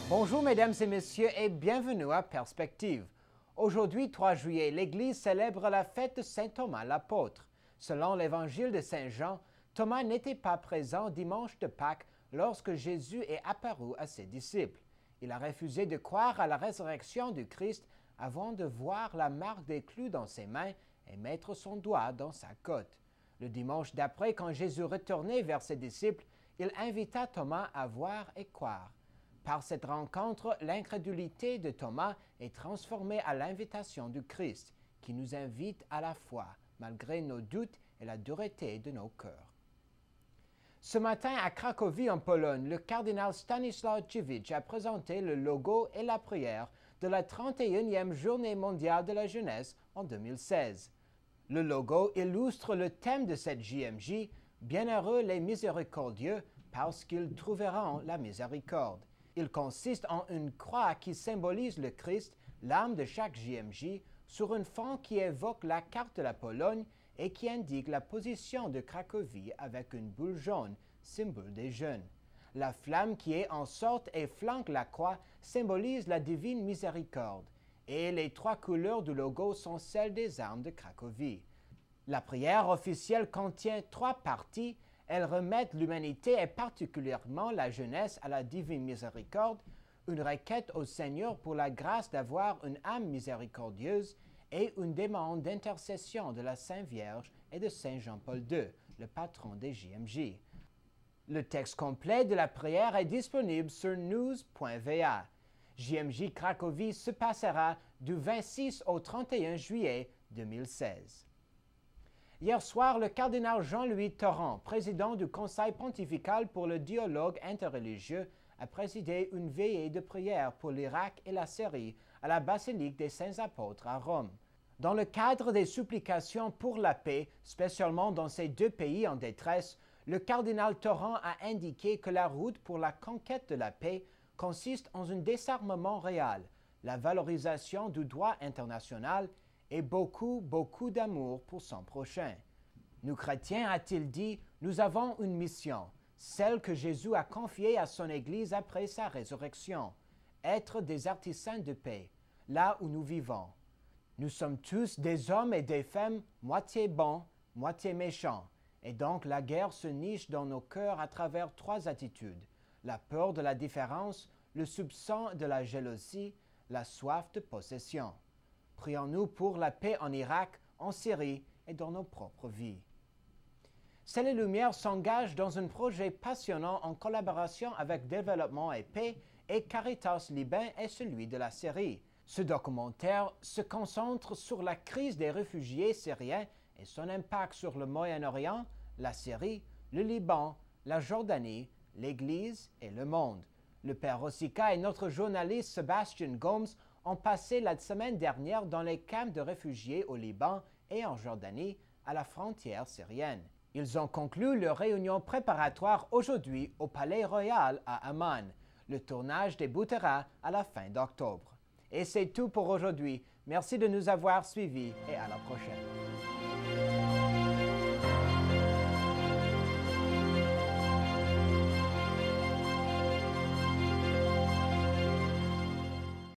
Bonjour mesdames et messieurs et bienvenue à Perspective. Aujourd'hui, 3 juillet, l'Église célèbre la fête de Saint Thomas l'apôtre. Selon l'Évangile de Saint Jean, Thomas n'était pas présent dimanche de Pâques lorsque Jésus est apparu à ses disciples. Il a refusé de croire à la résurrection du Christ avant de voir la marque des clous dans ses mains et mettre son doigt dans sa côte. Le dimanche d'après, quand Jésus retournait vers ses disciples, il invita Thomas à voir et croire. Par cette rencontre, l'incrédulité de Thomas est transformée à l'invitation du Christ, qui nous invite à la foi, malgré nos doutes et la dureté de nos cœurs. Ce matin, à Cracovie, en Pologne, le cardinal Stanisław Dziwisz a présenté le logo et la prière de la 31e Journée mondiale de la jeunesse en 2016. Le logo illustre le thème de cette JMJ, « Bienheureux les miséricordieux, parce qu'ils trouveront la miséricorde ». Il consiste en une croix qui symbolise le Christ, l'âme de chaque JMJ, sur un fond qui évoque la carte de la Pologne et qui indique la position de Cracovie avec une boule jaune, symbole des jeunes. La flamme qui est en sorte et flanque la croix symbolise la divine miséricorde, et les 3 couleurs du logo sont celles des armes de Cracovie. La prière officielle contient 3 parties. Elles remettent l'humanité et particulièrement la jeunesse à la divine miséricorde, une requête au Seigneur pour la grâce d'avoir une âme miséricordieuse et une demande d'intercession de la Sainte Vierge et de Saint Jean-Paul II, le patron des JMJ. Le texte complet de la prière est disponible sur news.va. JMJ Cracovie se passera du 26 au 31 juillet 2016. Hier soir, le cardinal Jean-Louis Torrent, président du Conseil pontifical pour le dialogue interreligieux, a présidé une veillée de prière pour l'Irak et la Syrie à la basilique des Saints Apôtres à Rome. Dans le cadre des supplications pour la paix, spécialement dans ces 2 pays en détresse, le cardinal Torrent a indiqué que la route pour la conquête de la paix consiste en un désarmement réel, la valorisation du droit international et beaucoup d'amour pour son prochain. Nous chrétiens, a-t-il dit, nous avons une mission, celle que Jésus a confiée à son Église après sa résurrection, être des artisans de paix, là où nous vivons. Nous sommes tous des hommes et des femmes moitié bons, moitié méchants, et donc la guerre se niche dans nos cœurs à travers 3 attitudes, la peur de la différence, le soupçon de la jalousie, la soif de possession. Prions-nous pour la paix en Irak, en Syrie et dans nos propres vies. Ciel et Lumière s'engage dans un projet passionnant en collaboration avec Développement et Paix et Caritas Liban et celui de la Syrie. Ce documentaire se concentre sur la crise des réfugiés syriens et son impact sur le Moyen-Orient, la Syrie, le Liban, la Jordanie, l'Église et le monde. Le Père Rosica et notre journaliste Sébastien Gomes ont passé la semaine dernière dans les camps de réfugiés au Liban et en Jordanie, à la frontière syrienne. Ils ont conclu leur réunion préparatoire aujourd'hui au Palais Royal à Amman. Le tournage débutera à la fin d'octobre. Et c'est tout pour aujourd'hui. Merci de nous avoir suivis et à la prochaine.